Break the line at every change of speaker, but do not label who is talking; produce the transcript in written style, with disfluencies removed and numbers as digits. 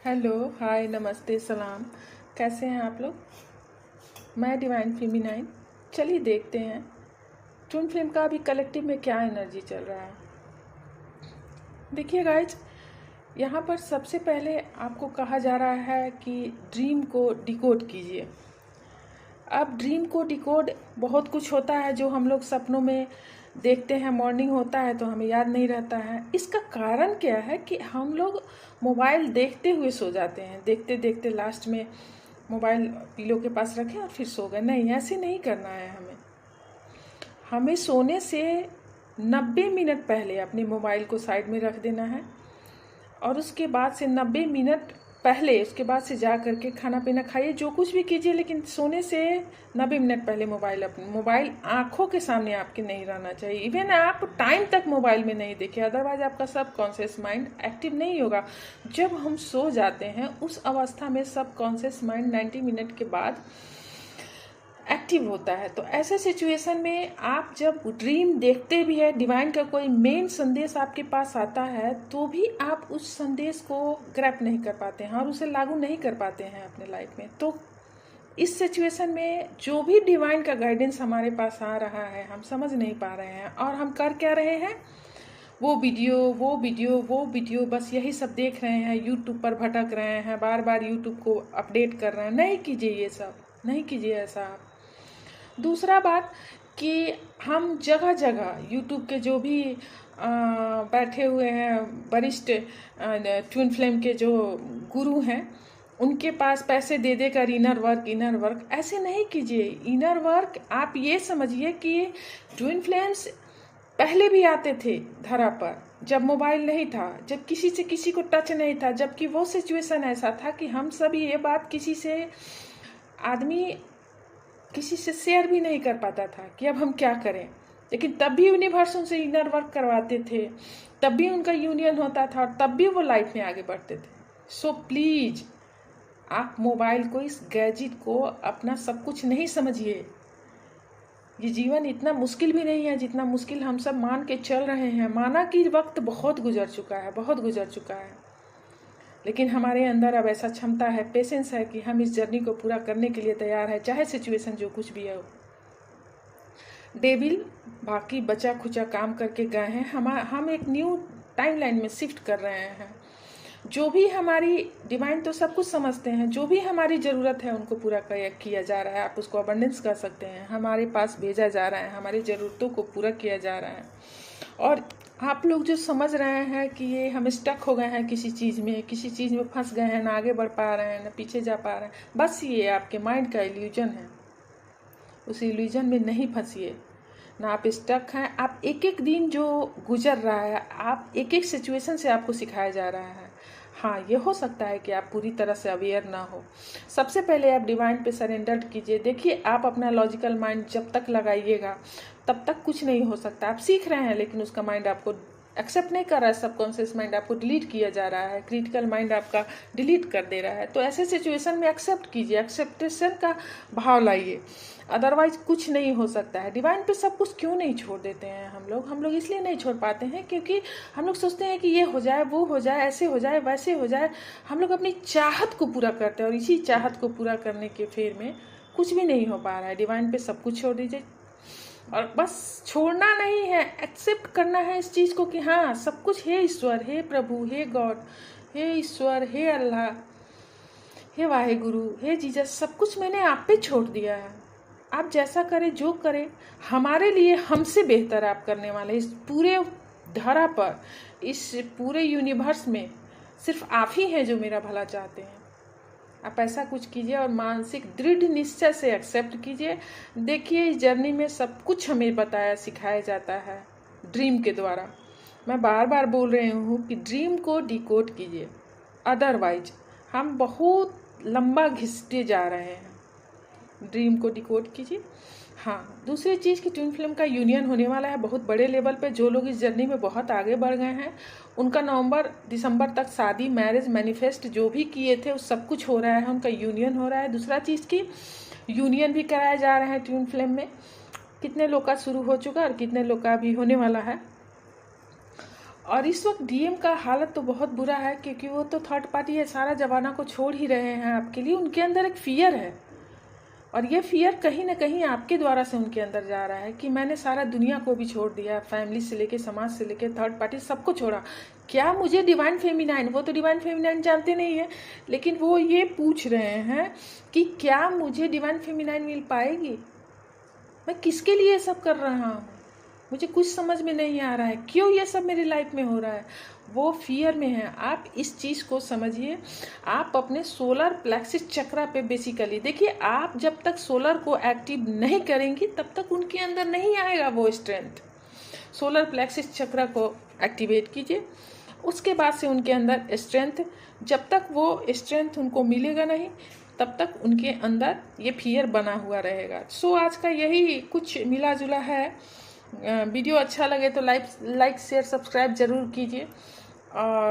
Hello, हाय, नमस्ते, सलाम। कैसे हैं आप लोग? मैं डिवाइन फेमिनाइन। चलिए देखते हैं ट्विन फ्लेम का अभी कलेक्टिव में क्या एनर्जी चल रहा है। देखिए गाइज, यहाँ पर सबसे पहले आपको कहा जा रहा है कि ड्रीम को डिकोड कीजिए। अब ड्रीम को डिकोड बहुत कुछ होता है जो हम लोग सपनों में देखते हैं, मॉर्निंग होता है तो हमें याद नहीं रहता है। इसका कारण क्या है कि हम लोग मोबाइल देखते हुए सो जाते हैं, देखते देखते लास्ट में मोबाइल पिलो के पास रखें और फिर सो गए। नहीं, ऐसे नहीं करना है। हमें सोने से 90 मिनट पहले अपने मोबाइल को साइड में रख देना है और उसके बाद से 90 मिनट पहले, उसके बाद से जा करके खाना पीना खाइए, जो कुछ भी कीजिए, लेकिन सोने से 90 मिनट पहले मोबाइल आंखों के सामने आपके नहीं रहना चाहिए। इवन आप टाइम तक मोबाइल में नहीं देखें, अदरवाइज आपका सब कॉन्शियस माइंड एक्टिव नहीं होगा। जब हम सो जाते हैं उस अवस्था में सब कॉन्शियस माइंड 90 मिनट के बाद एक्टिव होता है। तो ऐसे सिचुएशन में आप जब ड्रीम देखते भी है, डिवाइन का कोई मेन संदेश आपके पास आता है, तो भी आप उस संदेश को ग्रैप नहीं कर पाते हैं और उसे लागू नहीं कर पाते हैं अपने लाइफ में। तो इस सिचुएशन में जो भी डिवाइन का गाइडेंस हमारे पास आ रहा है, हम समझ नहीं पा रहे हैं और हम कर क्या रहे हैं, वो वीडियो बस यही सब देख रहे हैं, यूट्यूब पर भटक रहे हैं, बार बार यूट्यूब को अपडेट कर रहे हैं। नहीं कीजिए ये सब, नहीं कीजिए ऐसा आप। दूसरा बात कि हम जगह जगह यूट्यूब के जो भी बैठे हुए हैं वरिष्ठ ट्विन फ्लेम के जो गुरु हैं, उनके पास पैसे दे देकर इनर वर्क ऐसे नहीं कीजिए। इनर वर्क आप ये समझिए कि ट्विन फ्लेम्स पहले भी आते थे धरा पर, जब मोबाइल नहीं था, जब किसी से किसी को टच नहीं था, जबकि वो सिचुएशन ऐसा था कि हम सब ये बात किसी से शेयर भी नहीं कर पाता था कि अब हम क्या करें। लेकिन तब भी यूनिवर्स उनसे इनर वर्क करवाते थे, तब भी उनका यूनियन होता था और तब भी वो लाइफ में आगे बढ़ते थे। सो प्लीज, आप मोबाइल को, इस गैजेट को अपना सब कुछ नहीं समझिए। ये जीवन इतना मुश्किल भी नहीं है जितना मुश्किल हम सब मान के चल रहे हैं। माना कि वक्त बहुत गुजर चुका है, लेकिन हमारे अंदर अब ऐसा क्षमता है, पेशेंस है कि हम इस जर्नी को पूरा करने के लिए तैयार है, चाहे सिचुएशन जो कुछ भी है। डेविल बाकी बचा खुचा काम करके गए हैं, हम एक न्यू टाइमलाइन में शिफ्ट कर रहे हैं। जो भी हमारी डिवाइन तो सब कुछ समझते हैं, जो भी हमारी ज़रूरत है उनको पूरा किया जा रहा है। आप उसको अबंडेंस कर सकते हैं, हमारे पास भेजा जा रहा है, हमारी ज़रूरतों को पूरा किया जा रहा है। और आप लोग जो समझ रहे हैं कि ये हम स्टक हो गए हैं किसी चीज़ में फंस गए हैं, ना आगे बढ़ पा रहे हैं, ना पीछे जा पा रहे हैं, बस ये आपके माइंड का इल्यूजन है। उस इल्यूजन में नहीं फंसिए, ना आप स्टक हैं। आप एक एक दिन जो गुजर रहा है, आप एक एक सिचुएशन से आपको सिखाया जा रहा है। हाँ, ये हो सकता है कि आप पूरी तरह से अवेयर ना हो। सबसे पहले आप डिवाइन पे सरेंडर कीजिए। देखिए, आप अपना लॉजिकल माइंड जब तक लगाइएगा तब तक कुछ नहीं हो सकता। आप सीख रहे हैं लेकिन उसका माइंड आपको एक्सेप्ट नहीं कर रहा है, सबकॉन्शियस माइंड आपको डिलीट किया जा रहा है, क्रिटिकल माइंड आपका डिलीट कर दे रहा है। तो ऐसे सिचुएशन में एक्सेप्ट कीजिए, एक्सेप्टेशन का भाव लाइए, अदरवाइज कुछ नहीं हो सकता है। डिवाइन पे सब कुछ क्यों नहीं छोड़ देते हैं हम लोग इसलिए नहीं छोड़ पाते हैं क्योंकि हम लोग सोचते हैं कि ये हो जाए, वो हो जाए, ऐसे हो जाए, वैसे हो जाए। हम लोग अपनी चाहत को पूरा करते हैं और इसी चाहत को पूरा करने के फेर में कुछ भी नहीं हो पा रहा है। डिवाइन पे सब कुछ छोड़ दीजिए, और बस छोड़ना नहीं है, एक्सेप्ट करना है इस चीज़ को कि हाँ, सब कुछ हे ईश्वर, हे प्रभु, हे गॉड, हे ईश्वर, हे अल्लाह, हे वाहेगुरु, हे जीसस, सब कुछ मैंने आप पे छोड़ दिया है। आप जैसा करें, जो करें, हमारे लिए हमसे बेहतर आप करने वाले। इस पूरे धरा पर, इस पूरे यूनिवर्स में सिर्फ आप ही हैं जो मेरा भला चाहते हैं। आप ऐसा कुछ कीजिए और मानसिक दृढ़ निश्चय से एक्सेप्ट कीजिए। देखिए, इस जर्नी में सब कुछ हमें बताया, सिखाया जाता है ड्रीम के द्वारा। मैं बार बार बोल रही हूँ कि ड्रीम को डिकोड कीजिए, अदरवाइज हम बहुत लंबा घिसते जा रहे हैं। ड्रीम को डिकोड कीजिए। हाँ, दूसरी चीज़ कि ट्विन फ्लेम का यूनियन होने वाला है बहुत बड़े लेवल पे। जो लोग इस जर्नी में बहुत आगे बढ़ गए हैं उनका नवंबर दिसंबर तक शादी, मैरिज, मैनिफेस्ट जो भी किए थे वो सब कुछ हो रहा है, उनका यूनियन हो रहा है। दूसरा चीज़ की यूनियन भी कराया जा रहा है ट्विन फ्लेम में। कितने लोग का शुरू हो चुका और कितने लोग का अभी होने वाला है। और इस वक्त डीएम का हालत तो बहुत बुरा है, क्योंकि वो तो थर्ड पार्टी है, सारा जमाना को छोड़ ही रहे हैं आपके लिए। उनके अंदर एक फियर है, और ये फियर कहीं ना कहीं आपके द्वारा से उनके अंदर जा रहा है कि मैंने सारा दुनिया को भी छोड़ दिया, फैमिली से लेके, समाज से लेके, थर्ड पार्टी सबको छोड़ा, क्या मुझे डिवाइन फेमिनाइन, वो तो डिवाइन फेमिनाइन जानते नहीं है, लेकिन वो ये पूछ रहे हैं कि क्या मुझे डिवाइन फेमिनाइन मिल पाएगी, मैं किसके लिए सब कर रहा हूँ, मुझे कुछ समझ में नहीं आ रहा है, क्यों ये सब मेरी लाइफ में हो रहा है। वो फियर में है। आप इस चीज़ को समझिए। आप अपने सोलर प्लेक्सिस चक्रा पे बेसिकली देखिए, आप जब तक सोलर को एक्टिव नहीं करेंगी तब तक उनके अंदर नहीं आएगा वो स्ट्रेंथ। सोलर प्लेक्सिस चक्रा को एक्टिवेट कीजिए, उसके बाद से उनके अंदर स्ट्रेंथ, जब तक वो स्ट्रेंथ उनको मिलेगा नहीं तब तक उनके अंदर ये फियर बना हुआ रहेगा। सो आज का यही कुछ मिला जुला है। वीडियो अच्छा लगे तो लाइक शेयर सब्सक्राइब जरूर कीजिए। और